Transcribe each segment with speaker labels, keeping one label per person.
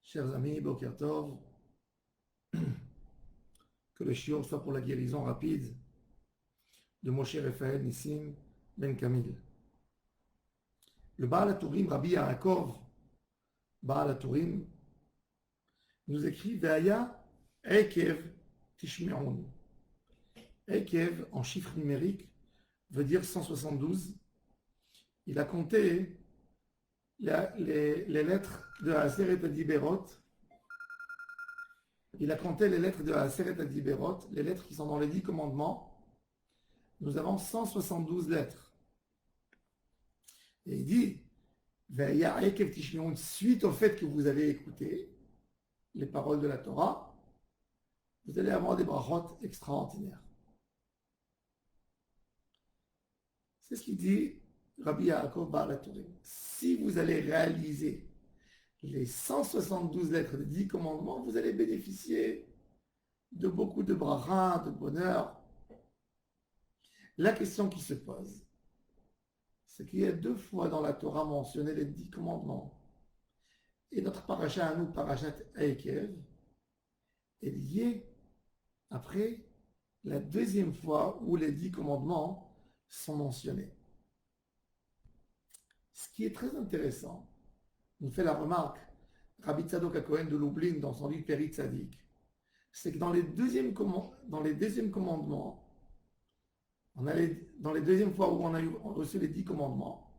Speaker 1: Chers amis, Boker Tov, que le shiur soit pour la guérison rapide de Moshe Raphaël Nissim Ben Kamil. Le Baal HaTurim, Rabbi Yaakov Baal HaTurim, nous écrit Ve'aya Ekev Tishme'un. Ekev, en chiffre numérique, veut dire 172. Il a compté les lettres de Aseret Adiberot. Il a compté les lettres de Aseret Adiberot, les lettres qui sont dans les 10 commandements. Nous avons 172 lettres. Et il dit, suite au fait que vous avez écouté les paroles de la Torah, vous allez avoir des brachot extraordinaires. C'est ce qu'il dit Rabbi Yaakov Baal HaTurim. Si vous allez réaliser les 172 lettres des 10 commandements, vous allez bénéficier de beaucoup de brachas, de bonheur. La question qui se pose, c'est qu'il y a 2 fois dans la Torah mentionné les 10 commandements. Et notre paracha à nous, parachat Ekev, est lié après la 2e fois où les 10 commandements sont mentionnés. Ce qui est très intéressant, nous fait la remarque Rabbi Tzadok HaKohen de Lublin dans son livre Périt Tzadik, c'est que dans les deuxièmes commandements, dans les 2e fois où on a reçu les 10 commandements,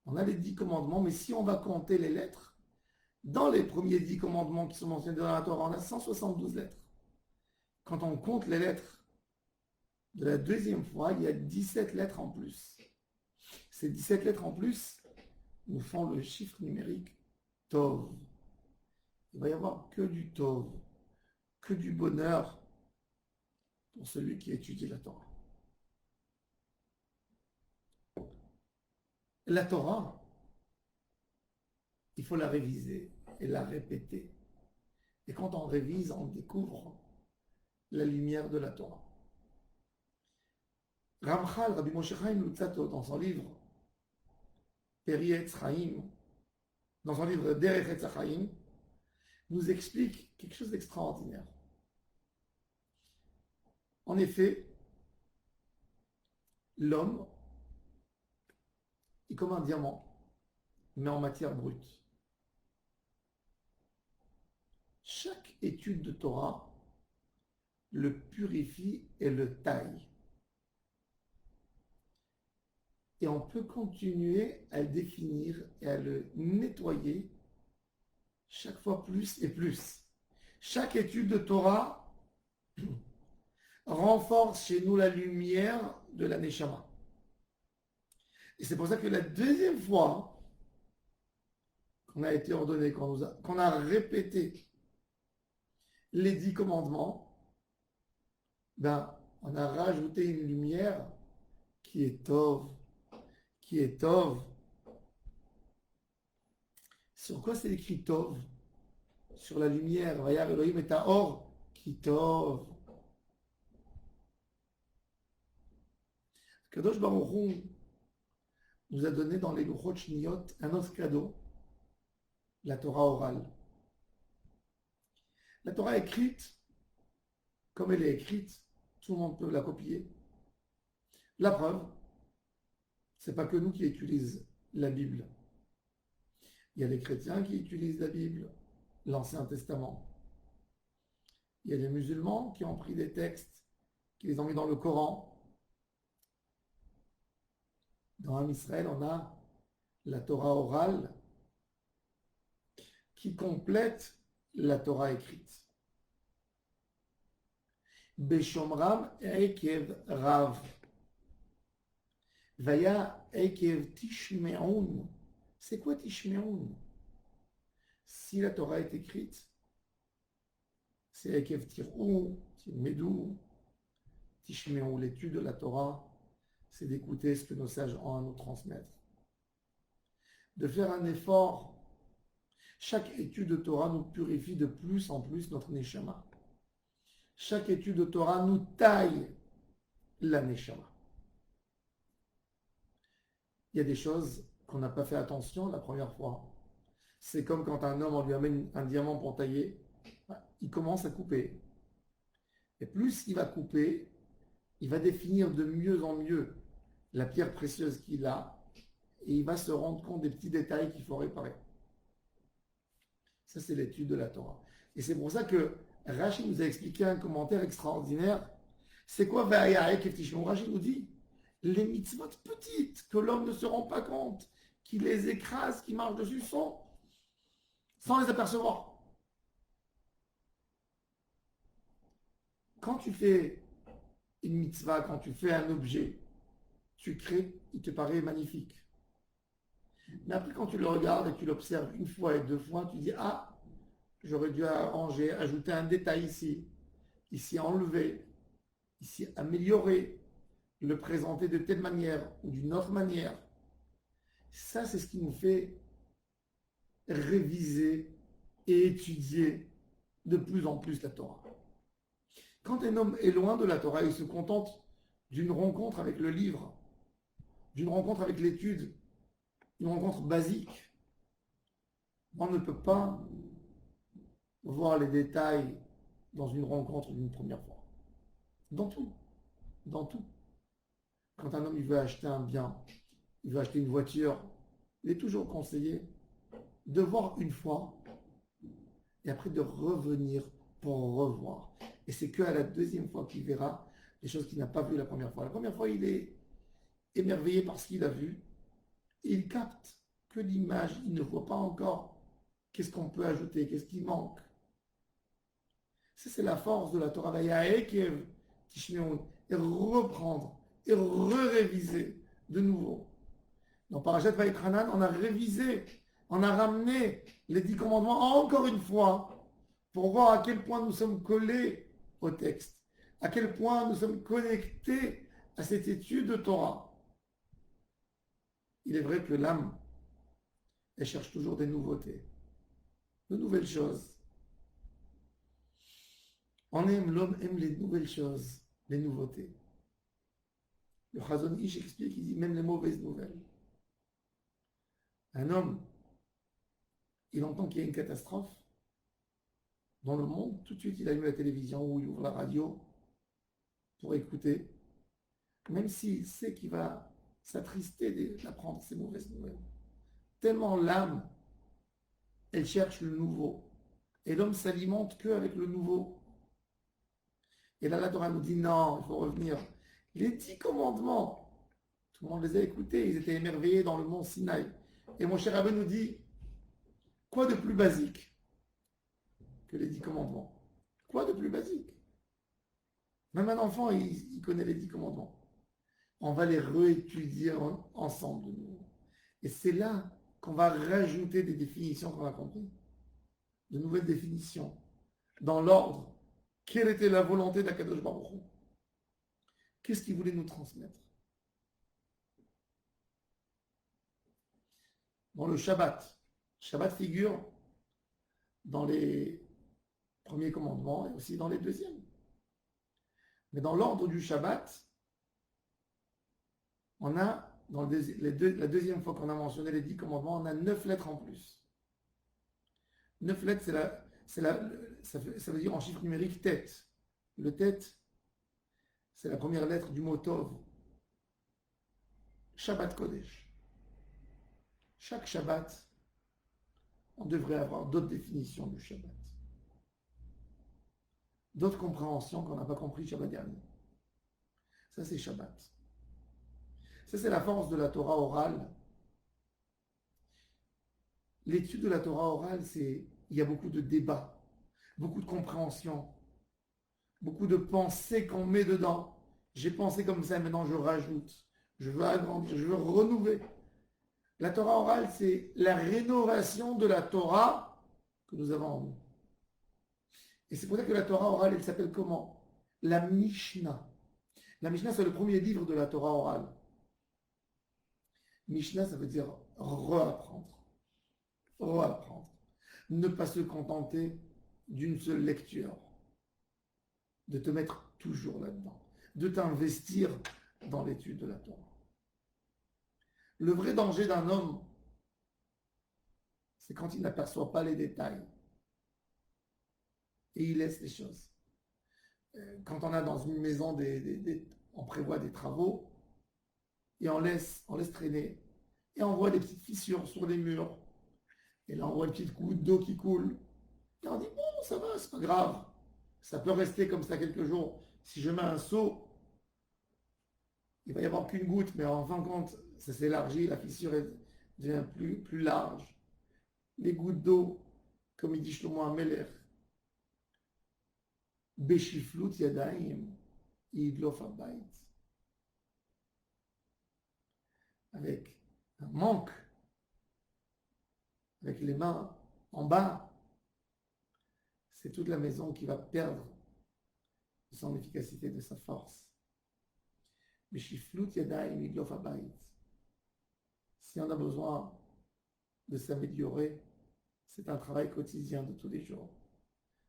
Speaker 1: on a les 10 commandements, mais si on va compter les lettres, dans les premiers 10 commandements qui sont mentionnés dans la Torah, on a 172 lettres. Quand on compte les lettres de la 2e fois, il y a 17 lettres en plus. Ces 17 lettres en plus nous font le chiffre numérique Tov. Il va y avoir que du Tov, que du bonheur pour celui qui étudie la Torah. La Torah, il faut la réviser et la répéter. Et quand on révise, on découvre la lumière de la Torah. Ramchal, Rabbi Moshe Chaim Luzzatto, dans son livre Peri Etz Chaim, dans son livre Derech Etz Chaim, nous explique quelque chose d'extraordinaire. En effet, l'homme est comme un diamant, mais en matière brute. Chaque étude de Torah le purifie et le taille. Et on peut continuer à le définir et à le nettoyer chaque fois plus et plus. Chaque étude de Torah renforce chez nous la lumière de la Neshama. Et c'est pour ça que la 2e fois qu'on a été ordonné, qu'on a répété les 10 commandements, on a rajouté une lumière qui est Tov, qui est Tov. Sur quoi c'est écrit Tov? Sur la lumière. Vayar Elohim et Or qui Tov. Kadosh Baruch Hu nous a donné dans les Luchot Shniyot un autre cadeau, la Torah orale. La Torah écrite, comme elle est écrite, tout le monde peut la copier. La preuve, c'est pas que nous qui utilisons la Bible. Il y a les chrétiens qui utilisent la Bible, l'Ancien Testament. Il y a les musulmans qui ont pris des textes, qui les ont mis dans le Coran. Dans Am Israël, on a la Torah orale qui complète la Torah écrite. Beshomram Ekev Rav. Vaya Ekev Tishme'un. C'est quoi Tishme'un? Si la Torah est écrite, c'est Ekev Tir'u, Tilmedou, Tishme'u. L'étude de la Torah, c'est d'écouter ce que nos sages ont à nous transmettre. De faire un effort. Chaque étude de Torah nous purifie de plus en plus notre Neshama. Chaque étude de Torah nous taille la Neshama. Il y a des choses qu'on n'a pas fait attention la première fois. C'est comme quand un homme, on lui amène un diamant pour tailler, il commence à couper. Et plus il va couper, il va définir de mieux en mieux la pierre précieuse qu'il a, et il va se rendre compte des petits détails qu'il faut réparer. Ça, c'est l'étude de la Torah. Et c'est pour ça que Rachid nous a expliqué un commentaire extraordinaire. C'est quoi Rachid nous dit les mitzvot petites que l'homme ne se rend pas compte, qui les écrase, qui marche dessus sans les apercevoir. Quand tu fais une mitzvah, quand tu fais un objet, tu crées, il te paraît magnifique. Mais après, quand tu le regardes et tu l'observes une fois et deux fois, tu dis, ah, j'aurais dû arranger, ajouter un détail ici, ici enlever, ici améliorer, le présenter de telle manière ou d'une autre manière. Ça, c'est ce qui nous fait réviser et étudier de plus en plus la Torah. Quand un homme est loin de la Torah, il se contente d'une rencontre avec le livre, d'une rencontre avec l'étude, une rencontre basique. On ne peut pas voir les détails dans une rencontre d'une première fois. Dans tout. Dans tout. Quand un homme il veut acheter un bien, il veut acheter une voiture, il est toujours conseillé de voir une fois et après de revenir pour revoir. Et c'est qu'à la deuxième fois qu'il verra les choses qu'il n'a pas vues la première fois. La première fois, il est émerveillé par ce qu'il a vu et il capte que l'image, il ne voit pas encore qu'est-ce qu'on peut ajouter, qu'est-ce qui manque. Ça, c'est la force de la Torah. Et reprendre et réviser de nouveau. Dans Parashat Vaïtranan, on a révisé, on a ramené les 10 commandements encore une fois pour voir à quel point nous sommes collés au texte, à quel point nous sommes connectés à cette étude de Torah. Il est vrai que l'âme, elle cherche toujours des nouveautés, de nouvelles choses. L'homme aime les nouvelles choses, les nouveautés. Le Chazon Ish explique, il dit même les mauvaises nouvelles. Un homme, il entend qu'il y a une catastrophe dans le monde, tout de suite il allume la télévision ou il ouvre la radio pour écouter, même s'il sait qu'il va s'attrister d'apprendre ces mauvaises nouvelles. Tellement l'âme, elle cherche le nouveau. Et l'homme s'alimente qu'avec le nouveau. Et là, la Torah nous dit non, il faut revenir. Les 10 commandements, tout le monde les a écoutés, ils étaient émerveillés dans le mont Sinaï. Et mon cher Abbé nous dit, quoi de plus basique que les 10 commandements? Quoi de plus basique? Même un enfant, il connaît les 10 commandements. On va les réétudier ensemble de nouveau. Et c'est là qu'on va rajouter des définitions qu'on a compris. De nouvelles définitions. Dans l'ordre. Quelle était la volonté d'Akadosh Baruch Hu? Qu'est-ce qu'il voulait nous transmettre? Dans le Shabbat. Shabbat figure dans les premiers commandements et aussi dans les deuxièmes. Mais dans l'ordre du Shabbat, on a, dans la deuxième fois qu'on a mentionné les 10 commandements, on a 9 lettres en plus. 9 lettres, ça veut dire en chiffre numérique tête. Le tête, c'est la première lettre du mot Tov. Shabbat Kodesh. Chaque Shabbat, on devrait avoir d'autres définitions du Shabbat. D'autres compréhensions qu'on n'a pas compris Shabbat dernier. Ça, c'est Shabbat. Ça, c'est la force de la Torah orale. L'étude de la Torah orale, il y a beaucoup de débats, beaucoup de compréhension, beaucoup de pensées qu'on met dedans. J'ai pensé comme ça, maintenant je rajoute. Je veux agrandir, je veux renouveler. La Torah orale, c'est la rénovation de la Torah que nous avons en nous. Et c'est pour ça que la Torah orale, elle s'appelle comment? La Mishnah. La Mishnah, c'est le premier livre de la Torah orale. Mishnah, ça veut dire reapprendre. Reapprendre. Ne pas se contenter d'une seule lecture. De te mettre toujours là-dedans. De t'investir dans l'étude de la Torah. Le vrai danger d'un homme, c'est quand il n'aperçoit pas les détails et il laisse les choses. Quand on a dans une maison, on prévoit des travaux et on laisse traîner et on voit des petites fissures sur les murs. Et là, on voit une petite goutte d'eau qui coule. Et on dit, bon, ça va, c'est pas grave. Ça peut rester comme ça quelques jours. Si je mets un seau, il va y avoir qu'une goutte, mais en fin de compte, ça s'élargit, la fissure devient plus large. Les gouttes d'eau, comme il dit Shlomo HaMelech, Beshiflut Yadayim, Yidlof Habayit. Avec un manque, avec les mains en bas, c'est toute la maison qui va perdre de son efficacité, de sa force. Beshiflut Yadayim, Yidlof Habayit. Si on a besoin de s'améliorer, c'est un travail quotidien de tous les jours.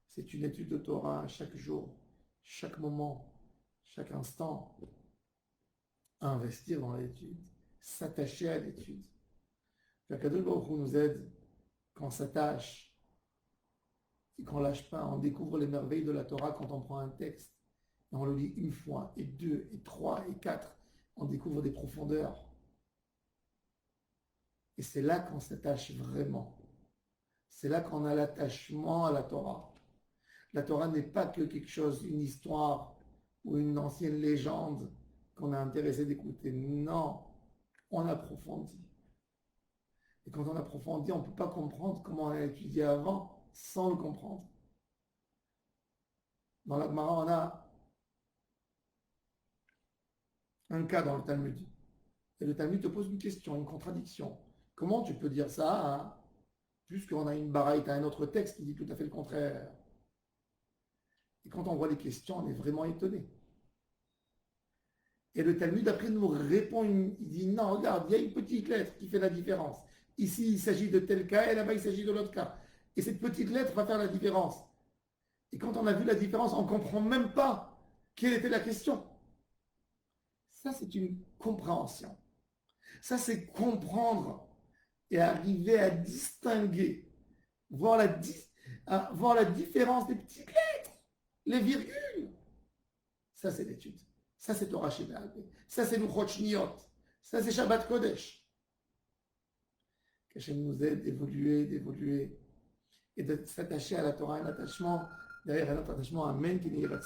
Speaker 1: C'est une étude de Torah chaque jour, chaque moment, chaque instant. Investir dans l'étude, s'attacher à l'étude. Qu'Akadosh Baruch Hu nous aide quand on s'attache et qu'on ne lâche pas, on découvre les merveilles de la Torah quand on prend un texte et on le lit une fois, et deux, et trois, et quatre, on découvre des profondeurs. Et c'est là qu'on s'attache vraiment. C'est là qu'on a l'attachement à la Torah. La Torah n'est pas que quelque chose, une histoire ou une ancienne légende qu'on a intéressé d'écouter. Non, on approfondit. Et quand on approfondit, on ne peut pas comprendre comment on a étudié avant sans le comprendre. Dans la Gemara, on a un cas dans le Talmud. Et le Talmud te pose une question, une contradiction. Comment tu peux dire ça, hein, puisqu'on a une baraïte, un autre texte qui dit tout à fait le contraire? Et quand on voit les questions, on est vraiment étonné. Et le Talmud, après, nous répond, il dit, non, regarde, il y a une petite lettre qui fait la différence. Ici, il s'agit de tel cas, et là-bas, il s'agit de l'autre cas. Et cette petite lettre va faire la différence. Et quand on a vu la différence, on ne comprend même pas quelle était la question. Ça, c'est une compréhension. Ça, c'est comprendre et arriver à distinguer, voir la différence des petites lettres, les virgules. Ça, c'est l'étude. Ça, c'est Torah Sheba'al Peh. Ça, c'est Luchot Shniyot. Ça, c'est Shabbat Kodesh. Qu'Hachem nous aide d'évoluer et de s'attacher à la Torah, un attachement, derrière un autre attachement, Amen, qui n'est pas de